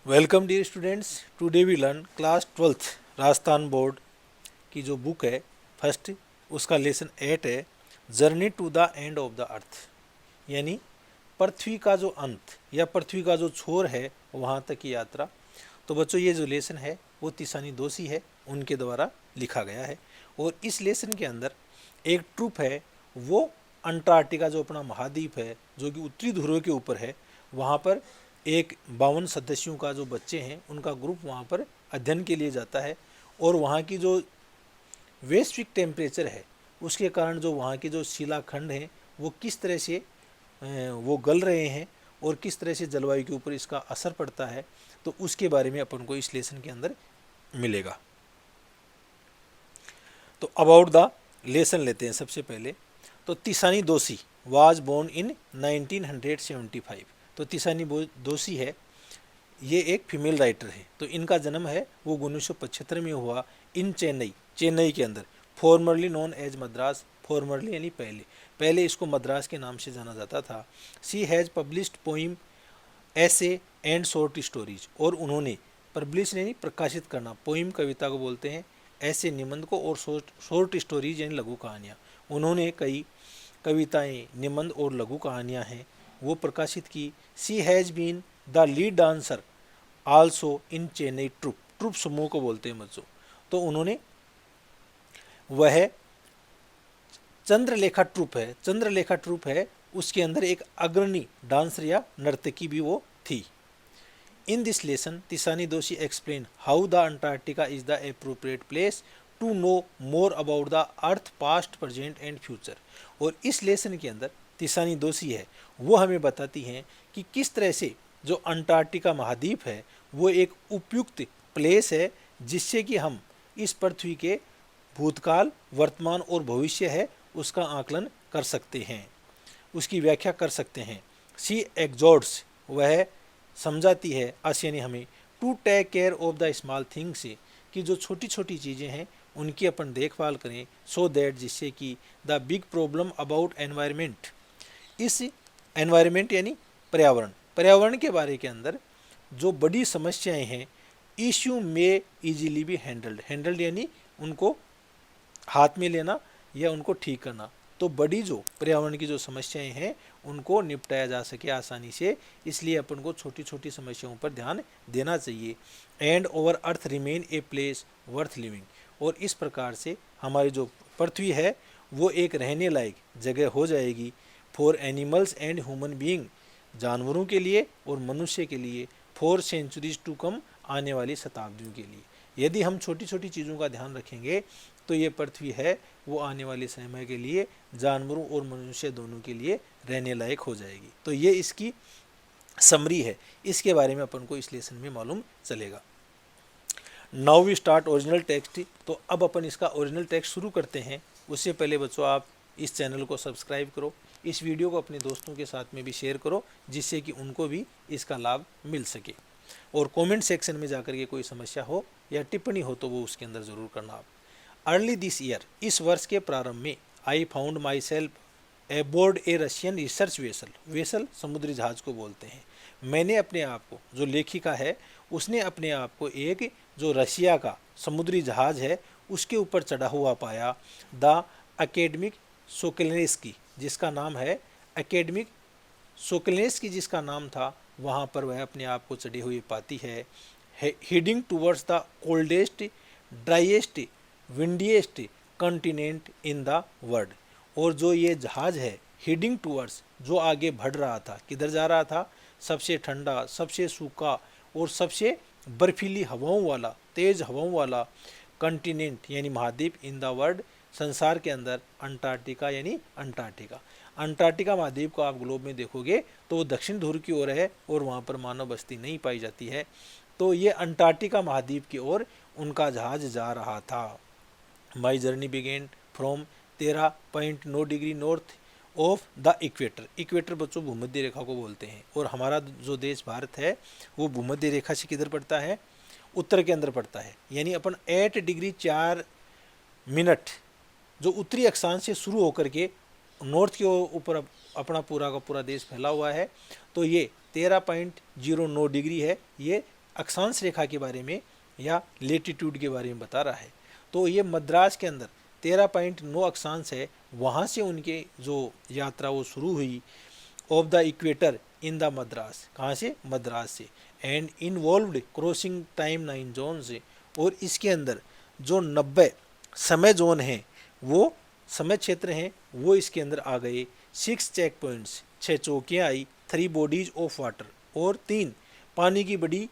Welcome dear students. Today we learn class 12th Rajasthan board की जो book है first, उसका लेसन 8 है journey to the end of the earth, यानी पृथ्वी का जो अंत या पृथ्वी का जो छोर है वहाँ तक की यात्रा। तो बच्चों ये जो लेसन है वो तिसानी दोषी है, उनके द्वारा लिखा गया है। और इस लेसन के अंदर एक ट्रुप है, वो अंटार्कटिका जो अपना महाद्वीप है जो कि उत्तरी ध्रुव के ऊपर है, वहाँ पर एक 52 सदस्यों का जो बच्चे हैं उनका ग्रुप वहाँ पर अध्ययन के लिए जाता है। और वहाँ की जो वैश्विक टेम्परेचर है उसके कारण जो वहाँ के जो शिलाखंड हैं वो किस तरह से वो गल रहे हैं और किस तरह से जलवायु के ऊपर इसका असर पड़ता है, तो उसके बारे में अपन को इस लेसन के अंदर मिलेगा। तो अबाउट द लेसन लेते हैं सबसे पहले। तो तिसानी दोषी वाज बोर्न इन 1975। तो तिसानी दोषी है, ये एक फीमेल राइटर है। तो इनका जन्म है वो 1975 में हुआ इन चेन्नई के अंदर, formerly known as Madras. Formerly यानी पहले इसको मद्रास के नाम से जाना जाता था। शी हैज़ पब्लिश्ड पोइम, ऐसे एंड शॉर्ट स्टोरीज। और उन्होंने पब्लिश यानी प्रकाशित करना, पोइम कविता को बोलते हैं, ऐसे निबंध को, और शॉर्ट स्टोरीज यानी लघु कहानियाँ। उन्होंने कई कविताएं, निबंध और लघु कहानियाँ हैं वो प्रकाशित की। She has been the lead dancer also in Chennai troupe समूह को बोलते हैं बच्चों। तो उन्होंने वह चंद्रलेखा ट्रुप है उसके अंदर एक अग्रणी डांसर या नर्तकी भी वो थी। In this lesson Tishani Doshi explain how the Antarctica is the appropriate place to know more about the earth past, present and future. और इस लेसन के अंदर तिसानी दोषी है वो हमें बताती हैं कि किस तरह से जो अंटार्कटिका महाद्वीप है वो एक उपयुक्त प्लेस है जिससे कि हम इस पृथ्वी के भूतकाल, वर्तमान और भविष्य है उसका आकलन कर सकते हैं, उसकी व्याख्या कर सकते हैं। सी एग्जॉर्ट्स, वह समझाती है अस यानी हमें, to take care of the small things, कि जो छोटी छोटी चीज़ें हैं उनकी अपन देखभाल करें, सो दैट जिससे कि the big problem about environment, इस एनवायरनमेंट यानी पर्यावरण के बारे के अंदर जो बड़ी समस्याएं हैं, इश्यू में इजीली भी हैंडल्ड यानी उनको हाथ में लेना या उनको ठीक करना। तो बड़ी जो पर्यावरण की जो समस्याएं हैं उनको निपटाया जा सके आसानी से, इसलिए अपन को छोटी छोटी समस्याओं पर ध्यान देना चाहिए। And over earth remain a place worth living, और इस प्रकार से हमारी जो पृथ्वी है वो एक रहने लायक जगह हो जाएगी। For animals and human being, जानवरों के लिए और मनुष्य के लिए। फॉर सेंचुरीज टू कम, आने वाली शताब्दियों के लिए। यदि हम छोटी छोटी चीज़ों का ध्यान रखेंगे तो ये पृथ्वी है वो आने वाले समय के लिए जानवरों और मनुष्य दोनों के लिए रहने लायक हो जाएगी। तो ये इसकी समरी है, इसके बारे में अपन को इस लेसन में मालूम चलेगा। Now we start original text. तो अब अपन इसका ओरिजिनल टेक्स्ट शुरू करते हैं। उससे पहले बच्चों आप इस चैनल को सब्सक्राइब करो, इस वीडियो को अपने दोस्तों के साथ में भी शेयर करो जिससे कि उनको भी इसका लाभ मिल सके। और कमेंट सेक्शन में जाकर के कोई समस्या हो या टिप्पणी हो तो वो उसके अंदर ज़रूर करना आप। अर्ली दिस ईयर, इस वर्ष के प्रारंभ में, I found my self abode A Russian research vessel समुद्री जहाज को बोलते हैं। मैंने अपने आप को, जो लेखिका है उसने अपने आप को एक जो रशिया का समुद्री जहाज है उसके ऊपर चढ़ा हुआ पाया। द अकेडमिक सोकलेनेस्की, जिसका नाम है अकेडमिक सोकलेनेस्की जिसका नाम था, वहाँ पर वह अपने आप को चढ़ी हुई पाती है। Heading towards the coldest, driest, windiest continent in the world. और जो ये जहाज है हेडिंग टूवर्ड्स, जो आगे बढ़ रहा था, किधर जा रहा था, सबसे ठंडा, सबसे सूखा और सबसे बर्फीली हवाओं वाला, तेज हवाओं वाला कॉन्टिनेंट यानी महाद्वीप, इन द वर्ल्ड, संसार के अंदर, अंटार्कटिका यानी अंटार्कटिका महाद्वीप को आप ग्लोब में देखोगे तो वो दक्षिण ध्रुव की ओर है और वहाँ पर मानव बस्ती नहीं पाई जाती है। तो ये अंटार्कटिका महाद्वीप की ओर उनका जहाज जा रहा था। My journey began from 13.9 degree north of the equator बच्चों भूमध्य रेखा को बोलते हैं। और हमारा जो देश भारत है वो भूमध्य रेखा से किधर पड़ता है, उत्तर के अंदर पड़ता है। यानी अपन 8 डिग्री 4 मिनट जो उत्तरी अक्षांश से शुरू होकर के नॉर्थ के ऊपर अपना पूरा का पूरा देश फैला हुआ है। तो ये 13.09 डिग्री है, ये अक्षांश रेखा के बारे में या लेटीट्यूड के बारे में बता रहा है। तो ये मद्रास के अंदर 13.9 अक्षांश है, वहाँ से उनके जो यात्रा वो शुरू हुई of the equator in the Madras, कहाँ से, मद्रास से, and involved crossing time 9 zone से, और इसके अंदर जो 90 समय जोन हैं, वो समय क्षेत्र हैं, वो इसके अंदर आ गए। 6 चेक पॉइंट्स, 6 चौकियाँ आई, 3 बॉडीज ऑफ वाटर, और 3 पानी की बड़ी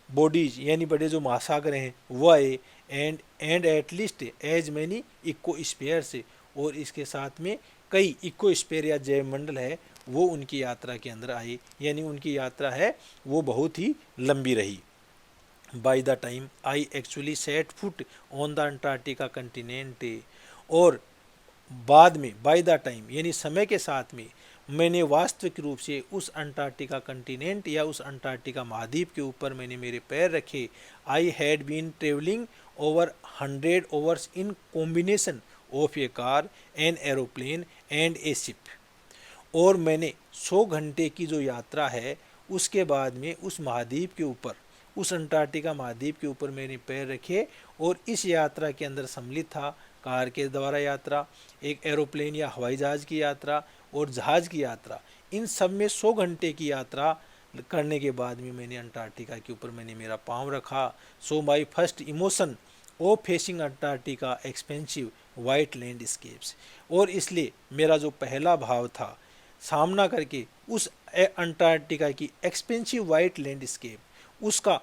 बॉडीज यानी बड़े जो महासागर हैं वो आए, and at least as many ecosphere से, और इसके साथ में कई इकोस्फीयर या जैवमंडल है वो उनकी यात्रा के अंदर आए, यानी उनकी यात्रा है वो बहुत ही लंबी रही। By the time I actually set foot on the Antarctica continent, और बाद में बाय द टाइम यानी समय के साथ में मैंने वास्तविक रूप से उस अंटार्कटिका कंटिनेंट या उस अंटार्कटिका महाद्वीप के ऊपर मैंने मेरे पैर रखे। I had been travelling over 100 hours in combination of a car, an aeroplane and a ship, और मैंने 100 घंटे की जो यात्रा है उसके बाद में उस महाद्वीप के ऊपर, उस अंटार्कटिका महाद्वीप के ऊपर मैंने पैर रखे, और इस यात्रा के अंदर सम्मिलित था कार के द्वारा यात्रा, एक एरोप्लेन या हवाई जहाज़ की यात्रा और जहाज़ की यात्रा। इन सब में 100 घंटे की यात्रा करने के बाद में मैंने अंटार्कटिका के ऊपर मैंने मेरा पाँव रखा। So my first emotion of facing Antarctica expansive white landscapes, और इसलिए मेरा जो पहला भाव था सामना करके उस अंटार्कटिका की एक्सपेंसिव वाइट लैंडस्केप, उसका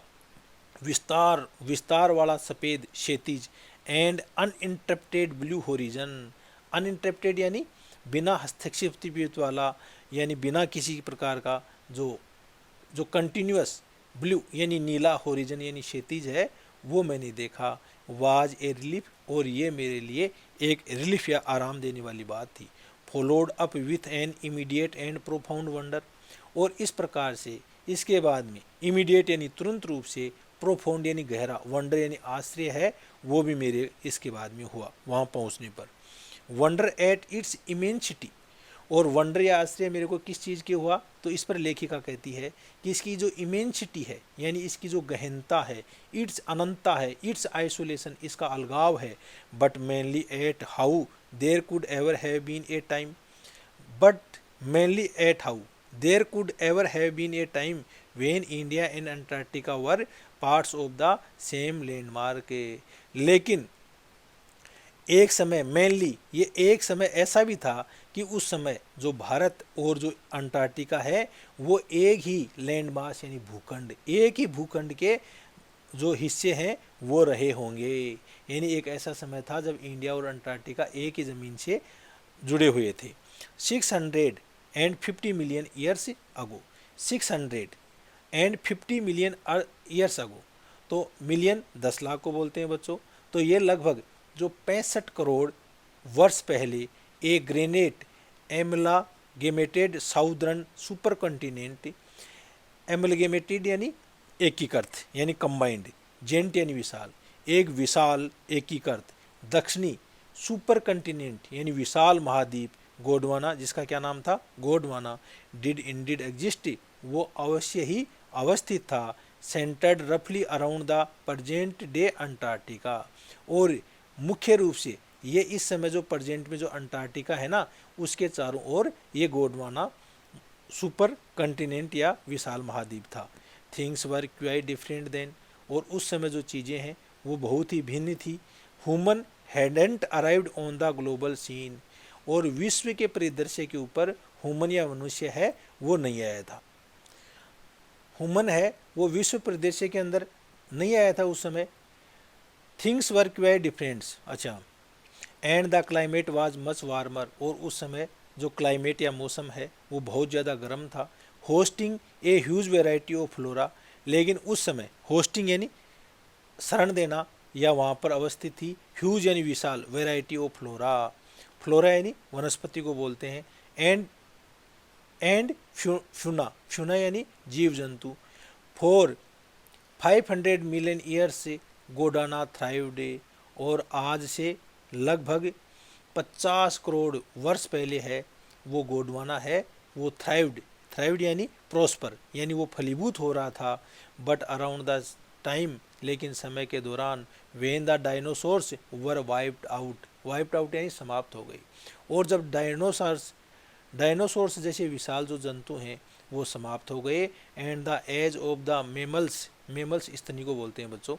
विस्तार वाला सफ़ेद क्षैतिज, and uninterrupted blue horizon, uninterrupted यानी बिना हस्तक्षेप वाला, यानी बिना किसी प्रकार का जो कंटिन्यूअस ब्लू यानी नीला होरिजन यानी क्षैतिज है वो मैंने देखा। वाज ए रिलीफ, और ये मेरे लिए एक रिलीफ या आराम देने वाली बात थी। Followed up with an immediate and profound wonder, और इस प्रकार से इसके बाद में इमीडिएट यानी तुरंत रूप से, प्रोफाउंड यानी गहरा, वंडर यानी आश्चर्य है वो भी मेरे इसके बाद में हुआ वहाँ पहुँचने पर। वंडर एट इट्स इमेंसिटी, और वंडर या आश्चर्य मेरे को किस चीज़ के हुआ, तो इस पर लेखिका कहती है कि इसकी जो इमेंसिटी है यानी इसकी जो गहनता है, इट्स अनंता है, इट्स आइसोलेशन इसका अलगाव है, but mainly at how there could ever have been a time, but mainly at how there could ever have been a time when India and Antarctica were parts of the same landmark. लेकिन एक समय mainly ये एक समय ऐसा भी था कि उस समय जो भारत और जो अंटार्कटिका है वो एक ही लैंडमास यानी भूखंड, एक ही भूखंड के जो हिस्से हैं वो रहे होंगे, यानी एक ऐसा समय था जब इंडिया और अंटार्कटिका एक ही ज़मीन से जुड़े हुए थे। 650 million years ago, 650 million years ago, तो मिलियन 10 लाख को बोलते हैं बच्चों, तो ये लगभग जो 65 करोड़ वर्ष पहले एक ग्रेनेट amalgamated southern supercontinent, amalgamated यानी एकीकृत यानी कंबाइंड, जेंट यानी विशाल, एक विशाल एकीकृत दक्षिणी सुपर कॉन्टिनेंट यानी विशाल महाद्वीप गोंडवाना, जिसका क्या नाम था, गोंडवाना, डिड इंडिड एग्जिस्ट, वो अवश्य ही अवस्थित था, सेंटर्ड रफली around the present day Antarctica, और मुख्य रूप से ये इस समय जो प्रेजेंट में जो अंटार्कटिका है ना उसके चारों ओर ये गोंडवाना सुपर कॉन्टिनेंट या विशाल महाद्वीप था। Things were quite different then, और उस समय जो चीज़ें हैं वो बहुत ही भिन्न थी। Human hadn't arrived on the global scene, और विश्व के परिदृश्य के ऊपर ह्यूमन या मनुष्य है वो नहीं आया था, ह्यूमन है वो विश्व परिदृश्य के अंदर नहीं आया था उस समय। थिंग्स वर क्वाइट डिफरेंट, अच्छा, and the climate was much warmer, और उस समय जो क्लाइमेट या मौसम है वो बहुत ज़्यादा गर्म था। Hosting a huge variety of flora, लेकिन उस समय होस्टिंग यानी शरण देना या वहाँ पर अवस्थित थी, ह्यूज यानी विशाल, वेराइटी ऑफ फ्लोरा, फ्लोरा यानी वनस्पति को बोलते हैं, एंड फ्यूना यानी जीव जंतु। फॉर 500 मिलियन ईयर्स से गोंडवाना थ्राइव्ड, और आज से लगभग 50 करोड़ वर्ष पहले है वो गोंडवाना है वो थ्राइव्ड थ्राइव्ड यानी प्रॉस्पर यानी वो फलीभूत हो रहा था, बट अराउंड द टाइम लेकिन समय के दौरान when the dinosaurs were wiped out यानी समाप्त हो गई। और जब डायनासोर्स जैसे विशाल जो जंतु हैं वो समाप्त हो गए, and the age of the mammals स्तनी को बोलते हैं बच्चों,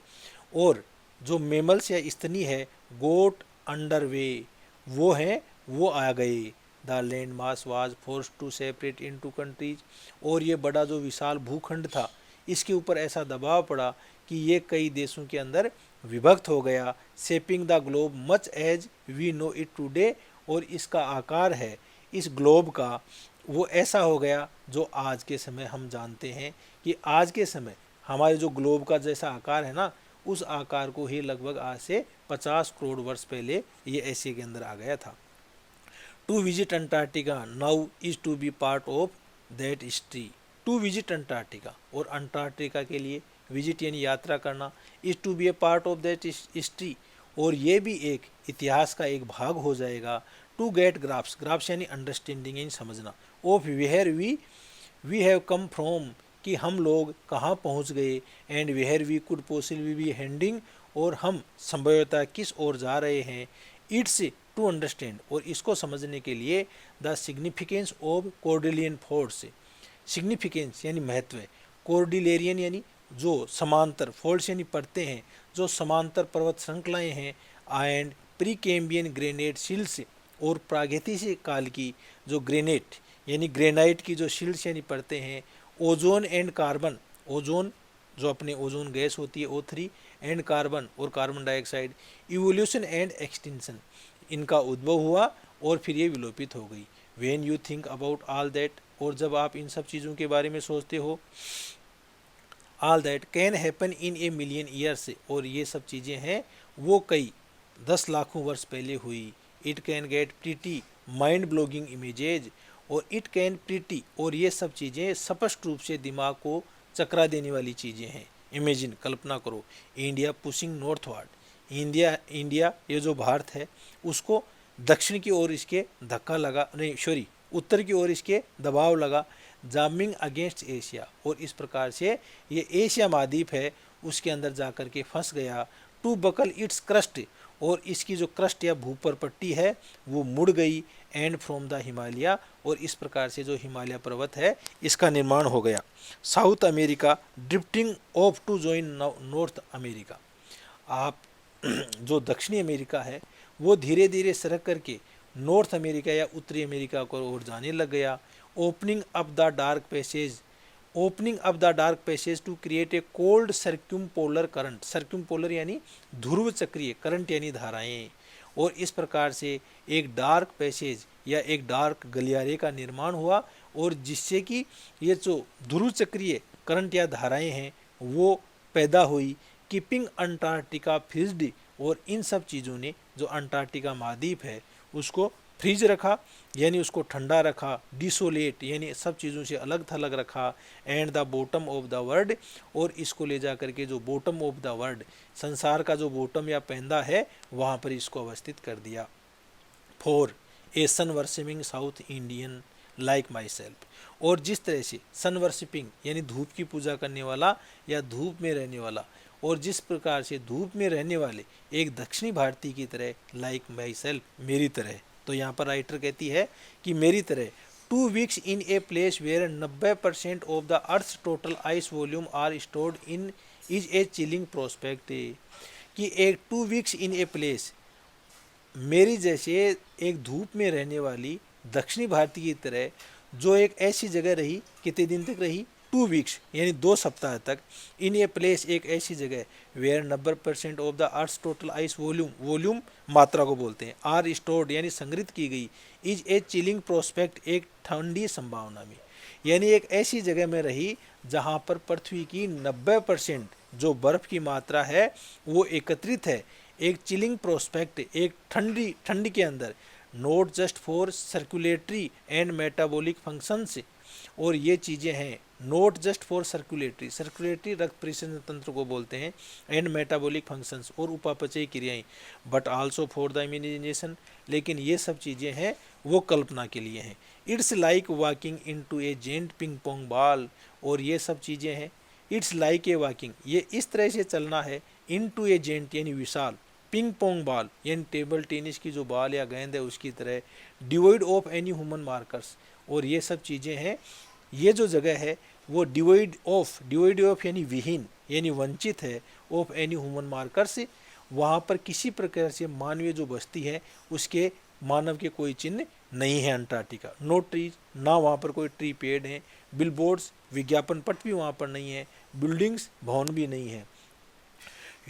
और जो मेमल्स या स्तनी है गोट अंडर वे वो आ गए। The land mass was force to separate into countries, और ये बड़ा जो विशाल भूखंड था इसके ऊपर ऐसा दबाव पड़ा कि ये कई देशों के अंदर विभक्त हो गया। Shaping the globe much as we know it today, और इसका आकार है इस ग्लोब का वो ऐसा हो गया जो आज के समय हम जानते हैं कि आज के समय हमारे जो ग्लोब का जैसा आकार है ना, उस आकार को ही लगभग आज से 50 करोड़ वर्ष पहले ये एशिया के अंदर आ गया था। To visit Antarctica now is to be part of that history. To visit Antarctica, और अंटार्कटिका के लिए विजिट यानी यात्रा करना, is to be a part of that history, और ये भी एक इतिहास का एक भाग हो जाएगा। टू गेट ग्राफ्स यानी अंडरस्टैंडिंग यानी समझना, of where we have come from कि हम लोग कहाँ पहुँच गए, and where we could possibly be heading, और हम संभवतः किस ओर जा रहे हैं। इट्स टू अंडरस्टैंड, और इसको समझने के लिए the significance of Cordilleran force, significance यानी महत्व, कॉर्डिलेरियन यानी जो समांतर, फोल्ड्स यानी पड़ते हैं, जो समांतर पर्वत श्रृंखलाएँ हैं, and pre Cambrian granite shields, और प्रागैतिहासिक काल की जो ग्रेनाइट यानी ग्रेनाइट की जो शिल्ड्स यानी पड़ते हैं, ओजोन एंड कार्बन, ओजोन जो अपने ओजोन गैस होती है O3, एंड कार्बन और carbon dioxide, evolution and extinction, इनका उद्भव हुआ और फिर ये विलोपित हो गई। When you think about all that, और जब आप इन सब चीज़ों के बारे में सोचते हो, all that can happen in a million years, और ये सब चीज़ें हैं वो कई 10 लाखों वर्ष पहले हुई। It can get pretty mind blowing images, और इट कैन प्रीटी, और ये सब चीज़ें स्पष्ट रूप से दिमाग को चकरा देने वाली चीज़ें हैं। इमेजिन कल्पना करो, इंडिया पुशिंग नॉर्थवर्ड, इंडिया ये जो भारत है उसको दक्षिण की ओर इसके धक्का लगा, नहीं उत्तर की ओर इसके दबाव लगा, जामिंग अगेंस्ट एशिया, और इस प्रकार से ये एशिया महाद्वीप है उसके अंदर जाकर के फंस गया। टू बकल इट्स क्रस्ट, और इसकी जो क्रस्ट या भूपर पट्टी है वो मुड़ गई, एंड फ्रॉम द हिमालय, और इस प्रकार से जो हिमालय पर्वत है इसका निर्माण हो गया। South America drifting off to join North America, आप जो दक्षिणी अमेरिका है वो धीरे धीरे सरक करके नॉर्थ अमेरिका या उत्तरी अमेरिका को ओर जाने लग गया। Opening up the Drake passage to create a cold circumpolar current, circumpolar यानी ध्रुव चक्रीय, करंट यानी धाराएं, और इस प्रकार से एक डार्क पैसेज या एक डार्क गलियारे का निर्माण हुआ, और जिससे कि ये जो ध्रुव चक्रीय करंट या धाराएं हैं वो पैदा हुई। कीपिंग अंटार्कटिका फ्रीज्ड, और इन सब चीज़ों ने जो अंटार्कटिका महाद्वीप है उसको फ्रीज रखा यानी उसको ठंडा रखा, डिसोलेट यानी सब चीज़ों से अलग थलग रखा, and the bottom of the world, और इसको ले जा करके जो बॉटम ऑफ द वर्ल्ड, संसार का जो बॉटम या पैंदा है वहाँ पर इसको अवस्थित कर दिया। For a sun worshipping South Indian like myself, और जिस तरह से सन वर्शिपिंग यानी धूप की पूजा करने वाला या धूप में रहने वाला, और जिस प्रकार से धूप में रहने वाले एक दक्षिणी भारतीय की तरह, लाइक माई सेल्फ मेरी तरह, तो यहाँ पर राइटर कहती है कि मेरी तरह 2 weeks in a place where 90% of the earth total ice volume are stored in is a chilling prospect, कि एक 2 वीक्स इन ए प्लेस, मेरी जैसे एक धूप में रहने वाली दक्षिणी भारतीय की तरह जो एक ऐसी जगह रही, कितने दिन तक रही, 2 वीक्स यानी 2 सप्ताह तक, इन ए प्लेस एक ऐसी जगह where 90% of the earth total ice volume मात्रा को बोलते हैं, आर स्टोर्ड यानी संग्रहित की गई, इज ए चिलिंग प्रोस्पेक्ट एक ठंडी संभावना में, यानी एक ऐसी जगह में रही जहाँ पर पृथ्वी की 90% जो बर्फ की मात्रा है वो एकत्रित है एक चिलिंग प्रोस्पेक्ट, एक ठंडी के अंदर, not just for circulatory and metabolic functions, और ये चीज़ें हैं नॉट जस्ट फॉर सर्कुलेटरी रक्त परिसंचरण तंत्र को बोलते हैं, एंड मेटाबॉलिक फंक्शंस और उपापचयी क्रियाएं, but also for the imagination, लेकिन ये सब चीज़ें हैं वो कल्पना के लिए हैं। It's like walking into a giant ping pong ball, और ये सब चीज़ें हैं। इट्स लाइक ए वॉकिंग, ये इस तरह से चलना है, इनटू ए जेंट यानी विशाल, पिंग पोंग बॉल यानी टेबल टेनिस की जो बॉल या गेंद है उसकी तरह, डिवोइड ऑफ एनी ह्यूमन मार्कर्स, और ये सब चीज़ें हैं। ये जो जगह है वो डिवोइड ऑफ यानी विहीन यानी वंचित है, ऑफ एनी ह्यूमन मार्कर्स, वहाँ पर किसी प्रकार से मानवीय जो बस्ती है उसके मानव के कोई चिन्ह नहीं है अंटार्कटिका। नो ट्रीज, ना वहाँ पर कोई ट्री पेड़ हैं, बिलबोर्ड्स विज्ञापन पट भी वहाँ पर नहीं है, बिल्डिंग्स भवन भी नहीं है।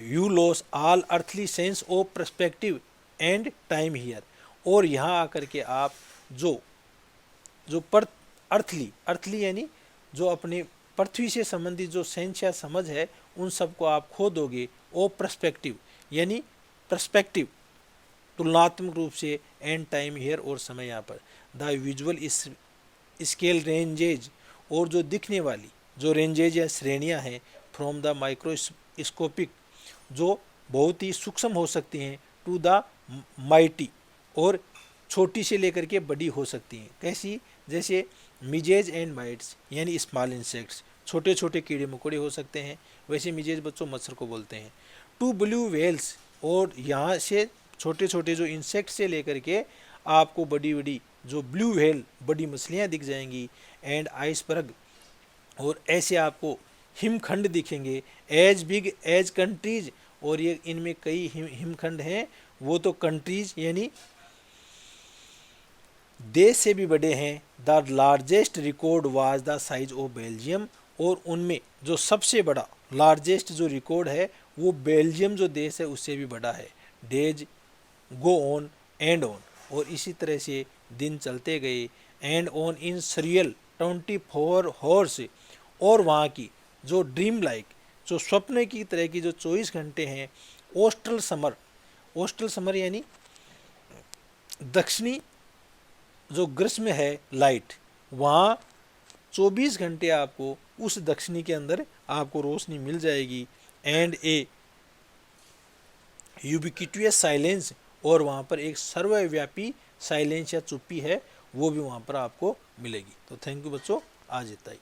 You loss all earthly sense of perspective and time here, और यहाँ आकर के आप जो अर्थली यानी जो अपने पृथ्वी से संबंधित जो सेंस या समझ है उन सबको आप खो दोगे। ओ पर्सपेक्टिव यानी पर्सपेक्टिव तुलनात्मक रूप से, एंड टाइम हियर और समय यहाँ पर, द विजुअल स्केल रेंजेज, और जो दिखने वाली जो रेंजेज या श्रेणियाँ हैं, फ्रॉम द माइक्रोस्कोपिक जो बहुत ही सूक्ष्म हो सकती हैं, टू द माइटी और छोटी से लेकर के बड़ी हो सकती हैं। कैसी? जैसे मिजेज एंड माइट्स यानी स्मॉल इंसेक्ट्स, छोटे छोटे कीड़े मकोड़े हो सकते हैं, वैसे मिजेज बच्चों मच्छर को बोलते हैं। टू ब्लू व्हेल्स, और यहाँ से छोटे छोटे जो इंसेक्ट से लेकर के आपको बड़ी बड़ी जो ब्लू व्हेल बड़ी मछलियाँ दिख जाएंगी। एंड आइसबर्ग, और ऐसे आपको हिमखंड दिखेंगे। एज बिग एज कंट्रीज, और ये इनमें कई हिमखंड हैं, वो तो कंट्रीज यानी देश से भी बड़े हैं। The largest record was the size of Belgium, और उनमें जो सबसे बड़ा लार्जेस्ट जो रिकॉर्ड है वो बेल्जियम जो देश है उससे भी बड़ा है। Days go on and on, और इसी तरह से दिन चलते गए। And on in surreal 24 horse, और वहाँ की जो ड्रीम लाइक जो स्वप्न की तरह की जो 24 घंटे हैं। ऑस्ट्रल समर यानी दक्षिणी जो ग्रीष्म है लाइट, वहाँ 24 घंटे आपको उस दक्षिणी के अंदर आपको रोशनी मिल जाएगी। एंड ए यूबिक्विटस साइलेंस, और वहाँ पर एक सर्वव्यापी साइलेंस या चुप्पी है वो भी वहाँ पर आपको मिलेगी। तो थैंक यू बच्चों, आज इतना ही।